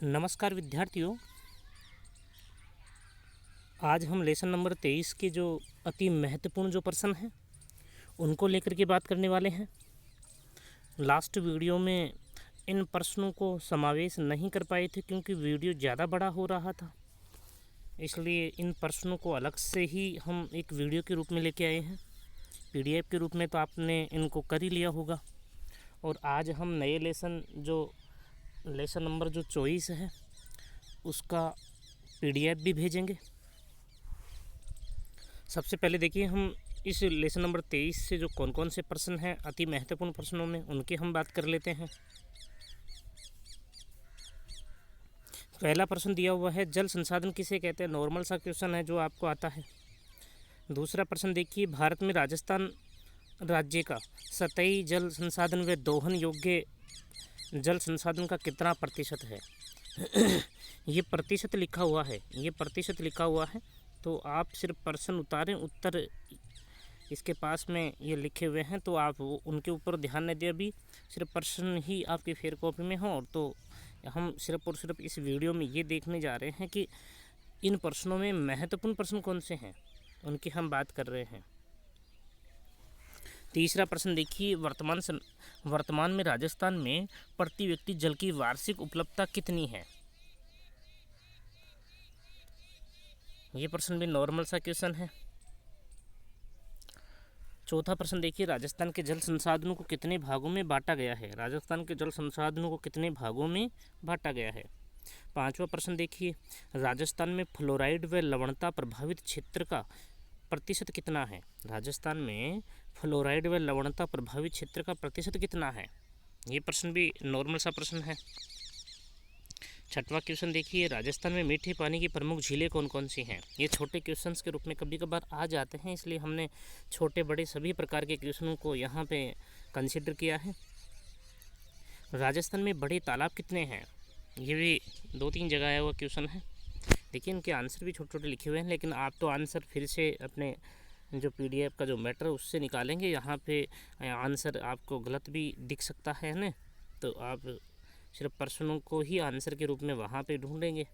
नमस्कार विद्यार्थियों। आज हम लेसन नंबर 23 के जो अति महत्वपूर्ण जो प्रश्न हैं उनको लेकर के बात करने वाले हैं। लास्ट वीडियो में इन प्रश्नों को समावेश नहीं कर पाए थे क्योंकि वीडियो ज़्यादा बड़ा हो रहा था, इसलिए इन प्रश्नों को अलग से ही हम एक वीडियो के रूप में लेके आए हैं। पीडीएफ के रूप में तो आपने इनको कर ही लिया होगा। और आज हम नए लेसन नंबर जो 24 है उसका पीडीएफ भी भेजेंगे। सबसे पहले देखिए, हम इस लेसन नंबर 23 से जो कौन कौन से प्रश्न हैं अति महत्वपूर्ण प्रश्नों में, उनकी हम बात कर लेते हैं। पहला प्रश्न दिया हुआ है, जल संसाधन किसे कहते हैं। नॉर्मल सा क्वेश्चन है जो आपको आता है। दूसरा प्रश्न देखिए, भारत में राजस्थान राज्य का सतही जल संसाधन व दोहन योग्य जल संसाधन का कितना प्रतिशत है। ये प्रतिशत लिखा हुआ है, तो आप सिर्फ प्रश्न उतारें, उत्तर इसके पास में ये लिखे हुए हैं तो आप उनके ऊपर ध्यान न दें। अभी सिर्फ प्रश्न ही आपकी फेयर कॉपी में हो, और तो हम सिर्फ और सिर्फ इस वीडियो में ये देखने जा रहे हैं कि इन प्रश्नों में महत्वपूर्ण प्रश्न कौन से हैं, उनकी हम बात कर रहे हैं। तीसरा प्रश्न देखिए, वर्तमान में राजस्थान में प्रति व्यक्ति जल की वार्षिक उपलब्धता कितनी है। ये प्रश्न भी नॉर्मल सा क्वेश्चन है। चौथा प्रश्न देखिए, राजस्थान के जल संसाधनों को कितने भागों में बांटा गया है। राजस्थान के जल संसाधनों को कितने भागों में बांटा गया है। पांचवा प्रश्न देखिए, राजस्थान में फ्लोराइड व लवणता प्रभावित क्षेत्र का प्रतिशत कितना है। राजस्थान में फ्लोराइड व लवणता प्रभावित क्षेत्र का प्रतिशत कितना है। ये प्रश्न भी नॉर्मल सा प्रश्न है। छठवां क्वेश्चन देखिए, राजस्थान में मीठे पानी की प्रमुख झीलें कौन कौन सी हैं। ये छोटे क्वेश्चंस के रूप में कभी कभार आ जाते हैं, इसलिए हमने छोटे बड़े सभी प्रकार के क्वेश्चनों को यहाँ पे कंसिडर किया है। राजस्थान में बड़े तालाब कितने हैं। ये भी 2-3 जगह आया हुआ क्वेश्चन है। देखिए, इनके आंसर भी छोटे छोटे लिखे हुए हैं, लेकिन आप तो आंसर फिर से अपने जो पीडीएफ का जो मैटर है उससे निकालेंगे। यहाँ पे आंसर आपको गलत भी दिख सकता है ना, तो आप सिर्फ प्रश्नों को ही आंसर के रूप में वहाँ पे ढूंढेंगे।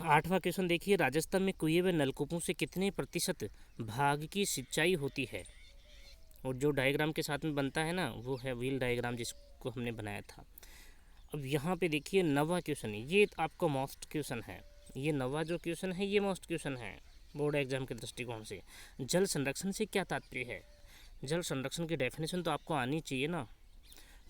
आठवां क्वेश्चन देखिए, राजस्थान में कुएं व नलकूपों से कितने प्रतिशत भाग की सिंचाई होती है। और जो डायग्राम के साथ में बनता है ना, वो है व्हील डायग्राम जिसको हमने बनाया था। अब यहाँ पे देखिए, नवा क्वेश्चन, ये आपको मोस्ट क्वेश्चन है। ये नवा जो क्वेश्चन है ये मोस्ट क्वेश्चन है बोर्ड एग्जाम के दृष्टिकोण से। जल संरक्षण से क्या तात्पर्य है। जल संरक्षण की डेफिनेशन तो आपको आनी चाहिए ना।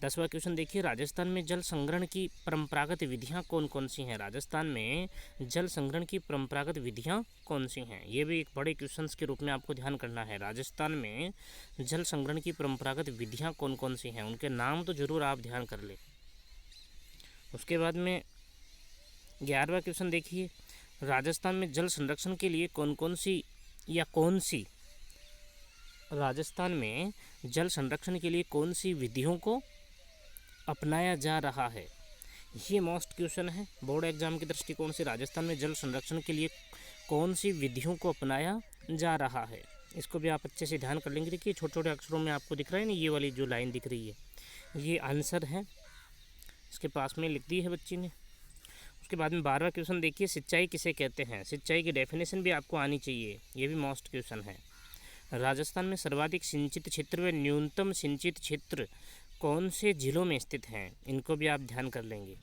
10वां क्वेश्चन देखिए, राजस्थान में जल संग्रहण की परंपरागत विधियां कौन कौन सी हैं। राजस्थान में जल संग्रहण की परंपरागत विधियां कौन सी हैं। ये भी एक बड़े क्वेश्चन के रूप में आपको ध्यान करना है। राजस्थान में जल संग्रहण की परंपरागत विधियां कौन कौन सी हैं, उनके नाम तो जरूर आप ध्यान कर ले। उसके बाद में 11वां क्वेश्चन देखिए, राजस्थान में जल संरक्षण के लिए कौन सी राजस्थान में जल संरक्षण के लिए कौन सी विधियों को अपनाया जा रहा है। ये मोस्ट क्वेश्चन है बोर्ड एग्जाम के दृष्टिकोण से। राजस्थान में जल संरक्षण के लिए कौन सी विधियों को अपनाया जा रहा है, इसको भी आप अच्छे से ध्यान कर लेंगे। देखिए, छोटे छोटे अक्षरों में आपको दिख रहा है ना, ये वाली जो लाइन दिख रही है ये आंसर है, इसके पास में लिख दी है बच्ची ने। उसके बाद में 12वां क्वेश्चन देखिए, सिंचाई किसे कहते हैं। सिंचाई की डेफिनेशन भी आपको आनी चाहिए, ये भी मोस्ट क्वेश्चन है। राजस्थान में सर्वाधिक सिंचित क्षेत्र व न्यूनतम सिंचित क्षेत्र कौन से जिलों में स्थित हैं, इनको भी आप ध्यान कर लेंगे।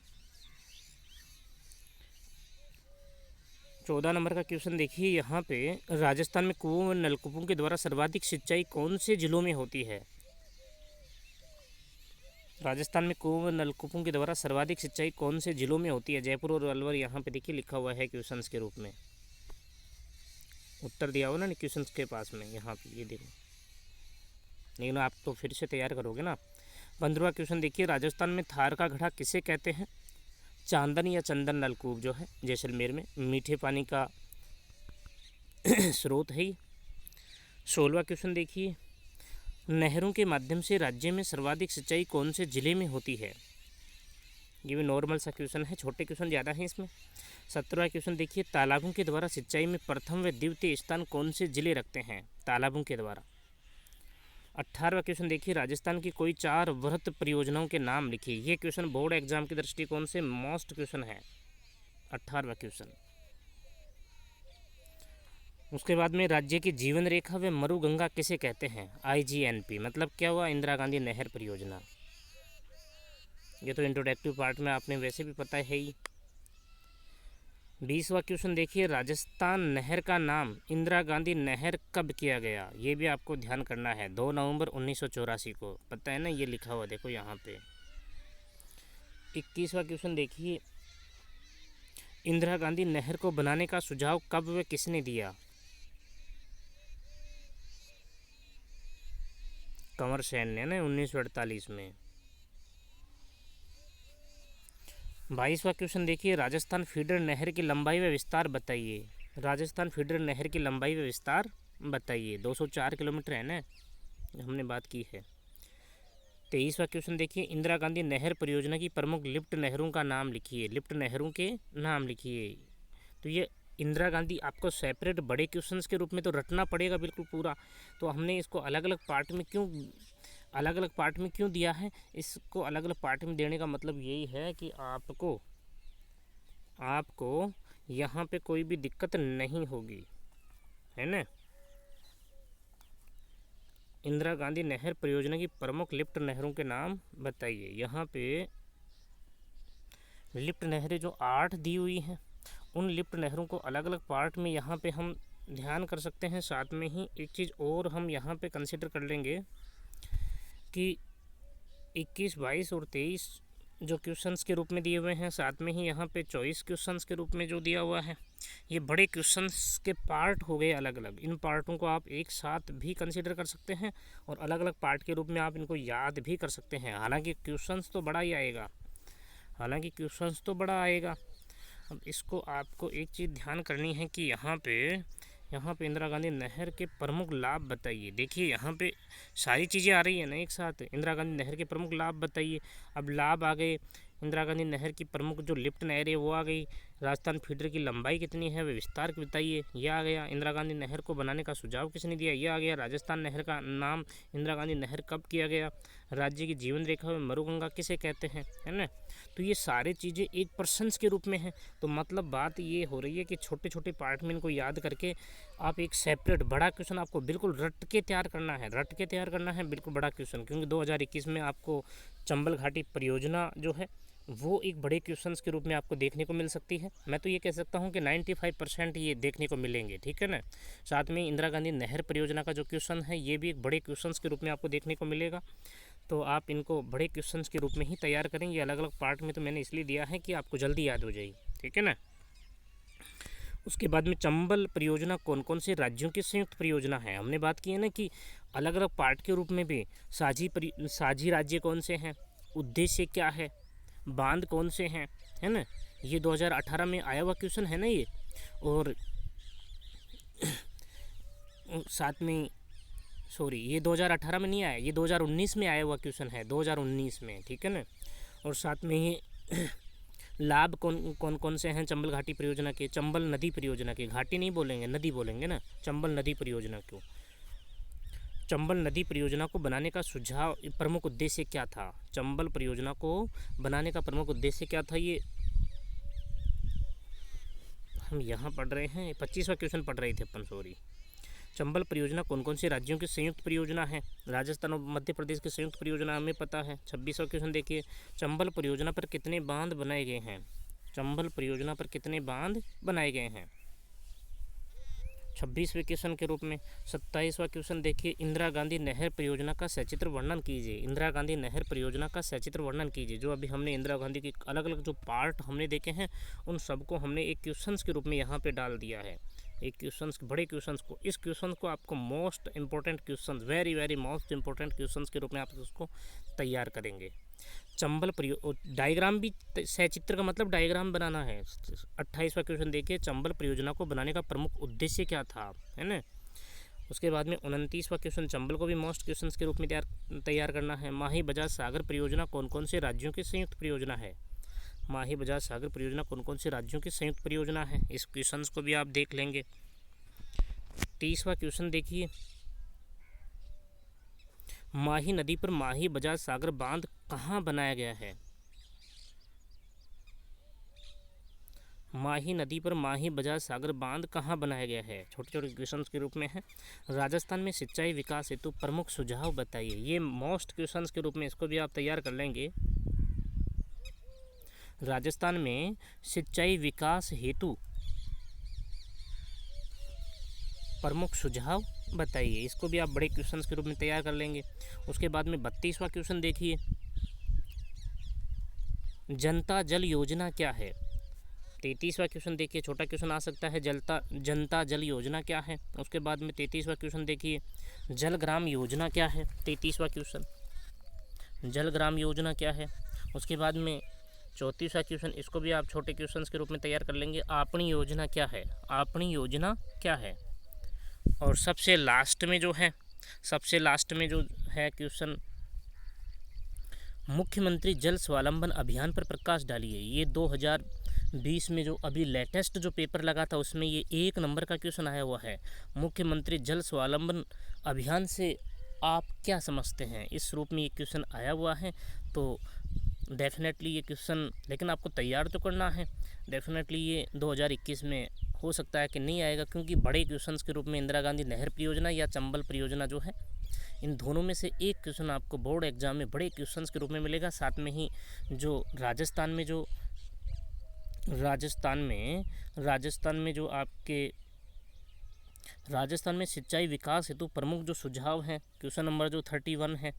14 नंबर का क्वेश्चन देखिए, यहाँ पे राजस्थान में कुओं व नलकूपों के द्वारा सर्वाधिक सिंचाई कौन से जिलों में होती है। राजस्थान में कुओं व नलकूपों के द्वारा सर्वाधिक सिंचाई कौन से जिलों में होती है। जयपुर और अलवर यहाँ पे देखिए लिखा हुआ है क्वेश्चंस के रूप में, उत्तर दिया हुआ ना क्वेश्चंस के पास में, यहाँ पे ये देखो। लेकिन आप तो फिर से तैयार करोगे ना। 15वां क्वेश्चन देखिए, राजस्थान में थार का गड्ढा किसे कहते हैं। चांदन या चंदन नलकूप जो है जैसलमेर में मीठे पानी का स्रोत है ये। 16वां क्वेश्चन देखिए, नहरों के माध्यम से राज्य में सर्वाधिक सिंचाई कौन से जिले में होती है। ये भी नॉर्मल सा क्वेश्चन है, छोटे क्वेश्चन ज़्यादा हैं इसमें। 17वां क्वेश्चन देखिए, तालाबों के द्वारा सिंचाई में प्रथम व द्वितीय स्थान कौन से जिले रखते हैं। तालाबों के द्वारा 18वां क्वेश्चन देखिए, राजस्थान की कोई 4 वृहत परियोजनाओं के नाम लिखिए। ये क्वेश्चन बोर्ड एग्जाम के दृष्टिकोण से मोस्ट क्वेश्चन है, 18वां क्वेश्चन। उसके बाद में राज्य की जीवन रेखा व मरुगंगा किसे कहते हैं? IGNP मतलब क्या हुआ? इंदिरा गांधी नहर परियोजना। ये तो इंट्रोडक्टिव पार्ट में आपने वैसे भी पता है ही। 20वां क्वेश्चन देखिए, राजस्थान नहर का नाम इंदिरा गांधी नहर कब किया गया? ये भी आपको ध्यान करना है, 2 नवंबर 1984 को। पता है ना, ये लिखा हुआ देखो यहाँ पे। 21वां क्वेश्चन देखिए, इंदिरा गांधी नहर को बनाने का सुझाव कब व किसने दिया? कंवर सेन ने ना 1948 में। 22वां क्वेश्चन देखिए, राजस्थान फीडर नहर की लंबाई व विस्तार बताइए। राजस्थान फीडर नहर की लंबाई व विस्तार बताइए। 204 किलोमीटर है ना, हमने बात की है। 23वां क्वेश्चन देखिए, इंदिरा गांधी नहर परियोजना की प्रमुख लिफ्ट नहरों का नाम लिखिए। लिफ्ट नहरों के नाम लिखिए। तो ये इंदिरा गांधी आपको सेपरेट बड़े क्वेश्चंस के रूप में तो रटना पड़ेगा बिल्कुल पूरा। तो हमने इसको अलग अलग पार्ट में क्यों दिया है? इसको अलग अलग पार्ट में देने का मतलब यही है कि आपको यहाँ पे कोई भी दिक्कत नहीं होगी, है ना। इंदिरा गांधी नहर परियोजना की प्रमुख लिफ्ट नहरों के नाम बताइए। यहाँ पे लिफ्ट नहरें जो 8 दी हुई हैं, उन लिफ्ट नहरों को अलग अलग पार्ट में यहाँ पे हम ध्यान कर सकते हैं। साथ में ही एक चीज़ और हम यहाँ पे कंसिडर कर लेंगे कि 21, 22 और 23 जो क्वेश्चंस के रूप में दिए हुए हैं, साथ में ही यहाँ पे 24 क्वेश्चंस के रूप में जो दिया हुआ है, ये बड़े क्वेश्चंस के पार्ट हो गए अलग अलग। इन पार्टों को आप एक साथ भी कंसिडर कर सकते हैं और अलग अलग पार्ट के रूप में आप इनको याद भी कर सकते हैं। हालांकि क्वेश्चंस तो बड़ा आएगा। अब इसको आपको एक चीज़ ध्यान करनी है कि यहाँ पे इंदिरा गांधी नहर के प्रमुख लाभ बताइए। देखिए यहाँ पे सारी चीज़ें आ रही है ना एक साथ। इंदिरा गांधी नहर के प्रमुख लाभ बताइए। अब लाभ आ गए, इंदिरा गांधी नहर की प्रमुख जो लिफ्ट नहर है वो आ गई। राजस्थान फीडर की लंबाई कितनी है वे विस्तार बताइए, यह आ गया। इंदिरा गांधी नहर को बनाने का सुझाव किसने दिया, यह आ गया। राजस्थान नहर का नाम इंदिरा गांधी नहर कब किया गया? राज्य की जीवन रेखा में मरुगंगा किसे कहते हैं, है ना। तो ये सारी चीज़ें एक पर्सन्स के रूप में हैं। तो मतलब बात ये हो रही है कि छोटे छोटे पार्ट में इनको याद करके आप एक सेपरेट बड़ा क्वेश्चन आपको बिल्कुल रट के तैयार करना है बिल्कुल बड़ा क्वेश्चन। क्योंकि 2021 में आपको चंबल घाटी परियोजना जो है वो एक बड़े क्वेश्चंस के रूप में आपको देखने को मिल सकती है। मैं तो ये कह सकता हूँ कि 95% ये देखने को मिलेंगे, ठीक है ना। साथ में इंदिरा गांधी नहर परियोजना का जो क्वेश्चन है ये भी एक बड़े क्वेश्चंस के रूप में आपको देखने को मिलेगा। तो आप इनको बड़े क्वेश्चंस के रूप में ही तैयार करें। ये अलग अलग पार्ट में तो मैंने इसलिए दिया है कि आपको जल्दी याद हो जाए, ठीक है ना। उसके बाद में चंबल परियोजना कौन कौन से राज्यों की संयुक्त परियोजना है? हमने बात की है ना कि अलग अलग पार्ट के रूप में भी साझी राज्य कौन से हैं, उद्देश्य क्या है, बांध कौन से हैं, है ना। ये 2018 में आया हुआ क्वेश्चन है ना ये। और साथ में ये 2018 में नहीं आया, ये 2019 में आया हुआ क्वेश्चन है, 2019 में, ठीक है ना। और साथ में ही लाभ कौन से हैं चंबल घाटी परियोजना के? चंबल नदी परियोजना के, घाटी नहीं बोलेंगे, नदी बोलेंगे ना। चंबल नदी परियोजना क्यों? चंबल नदी परियोजना को बनाने का सुझाव प्रमुख उद्देश्य क्या था? चंबल परियोजना को बनाने का प्रमुख उद्देश्य क्या था? ये हम यहाँ पढ़ रहे हैं, 25वां क्वेश्चन पढ़ रहे थे अपन, सॉरी। चंबल परियोजना कौन कौन से राज्यों की संयुक्त परियोजना है? राजस्थान और मध्य प्रदेश की संयुक्त परियोजना हमें पता है। 26वां क्वेश्चन देखिए, चंबल परियोजना पर कितने बांध बनाए गए हैं? चंबल परियोजना पर कितने बांध बनाए गए हैं? 26वें क्वेश्चन के रूप में। 27वां क्वेश्चन देखिए, इंदिरा गांधी नहर परियोजना का सचित्र वर्णन कीजिए। इंदिरा गांधी नहर परियोजना का सचित्र वर्णन कीजिए। जो अभी हमने इंदिरा गांधी की अलग अलग जो पार्ट हमने देखे हैं उन सबको हमने एक क्वेश्चंस के रूप में यहाँ पे डाल दिया है। एक क्वेश्चंस, बड़े क्वेश्चंस को, इस क्वेश्चन को आपको most important question, very most important questions के रूप में आप उसको तैयार करेंगे। चंबल डायग्राम भी, सचित्र का मतलब डायग्राम बनाना है। 28वां क्वेश्चन देखिए, चंबल परियोजना को बनाने का प्रमुख उद्देश्य क्या था, है ना। उसके बाद में 29वां क्वेश्चन, चंबल को भी मोस्ट क्वेश्चंस के रूप में तैयार करना है। माही बजाज सागर परियोजना कौन कौन से राज्यों की संयुक्त परियोजना है? माही बजाज सागर परियोजना कौन कौन से राज्यों की संयुक्त परियोजना है? इस क्वेश्चंस को भी आप देख लेंगे। 30वां क्वेश्चन देखिए, माही नदी पर माही बजाज सागर बांध कहाँ बनाया गया है? माही नदी पर माही बजाज सागर बांध कहाँ बनाया गया है? छोटे छोटे क्वेश्चंस के रूप में है। राजस्थान में सिंचाई विकास हेतु प्रमुख सुझाव बताइए। ये मोस्ट क्वेश्चंस के रूप में, इसको भी आप तैयार कर लेंगे। राजस्थान में सिंचाई विकास हेतु प्रमुख सुझाव बताइए। इसको भी आप बड़े क्वेश्चंस के रूप में तैयार कर लेंगे। उसके बाद में 32वां क्वेश्चन देखिए, जनता जल योजना क्या है? 33वां क्वेश्चन देखिए, छोटा क्वेश्चन आ सकता है, जनता जल योजना क्या है? उसके बाद में 33वां क्वेश्चन देखिए, जल ग्राम योजना क्या है? 33वां क्वेश्चन, जल ग्राम योजना क्या है? उसके बाद में 34वां क्वेश्चन, इसको भी आप छोटे क्वेश्चन के रूप में तैयार कर लेंगे, आपनी योजना क्या है? आपनी योजना क्या है? और सबसे लास्ट में जो है क्वेश्चन, मुख्यमंत्री जल स्वावलंबन अभियान पर प्रकाश डालिए। ये 2020 में जो अभी लेटेस्ट जो पेपर लगा था उसमें ये 1 नंबर का क्वेश्चन आया हुआ है। मुख्यमंत्री जल स्वावलंबन अभियान से आप क्या समझते हैं? इस रूप में ये क्वेश्चन आया हुआ है। तो डेफिनेटली ये क्वेश्चन, लेकिन आपको तैयार तो करना है। डेफिनेटली ये 2021 में हो सकता है कि नहीं आएगा, क्योंकि बड़े क्वेश्चंस के रूप में इंदिरा गांधी नहर परियोजना या चंबल परियोजना जो है, इन दोनों में से एक क्वेश्चन आपको बोर्ड एग्जाम में बड़े क्वेश्चंस के रूप में मिलेगा। साथ में ही जो राजस्थान में सिंचाई विकास हेतु प्रमुख जो सुझाव हैं, क्वेश्चन नंबर जो 31 है,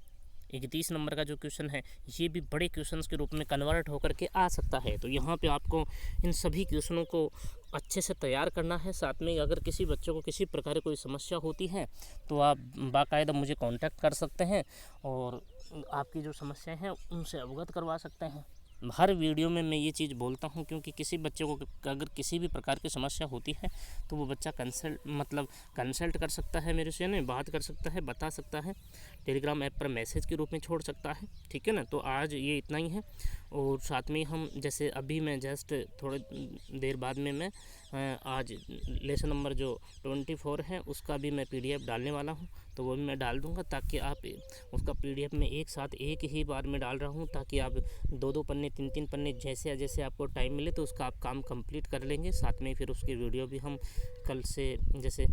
31 नंबर का जो क्वेश्चन है, ये भी बड़े क्वेश्चंस के रूप में कन्वर्ट होकर के आ सकता है। तो यहाँ पे आपको इन सभी क्वेश्चनों को अच्छे से तैयार करना है। साथ में अगर किसी बच्चे को किसी प्रकार की कोई समस्या होती है तो आप बाकायदा मुझे कांटेक्ट कर सकते हैं और आपकी जो समस्याएं हैं उनसे अवगत करवा सकते हैं। हर वीडियो में मैं ये चीज़ बोलता हूँ, क्योंकि किसी बच्चे को अगर किसी भी प्रकार की समस्या होती है तो वो बच्चा कंसल्ट कर सकता है मेरे से, ना बात कर सकता है, बता सकता है, टेलीग्राम ऐप पर मैसेज के रूप में छोड़ सकता है। ठीक है ना? तो आज ये इतना ही है। और साथ में हम जैसे अभी मैं जस्ट थोड़े देर बाद में मैं आज लेसन नंबर जो 24 है उसका भी मैं PDF डालने वाला हूँ, तो वो भी मैं डाल दूँगा, ताकि आप उसका PDF में एक साथ एक ही बार में डाल रहा हूँ, ताकि आप 2-2 पन्ने 3-3 पन्ने जैसे आपको टाइम मिले तो उसका आप काम कंप्लीट कर लेंगे। साथ में फिर उसकी वीडियो भी हम कल से, जैसे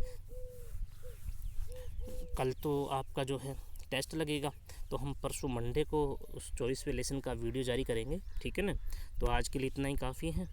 कल तो आपका जो है टेस्ट लगेगा, तो हम परसों मंडे को उस 24वें लेसन का वीडियो जारी करेंगे। ठीक है ना? तो आज के लिए इतना ही काफ़ी है।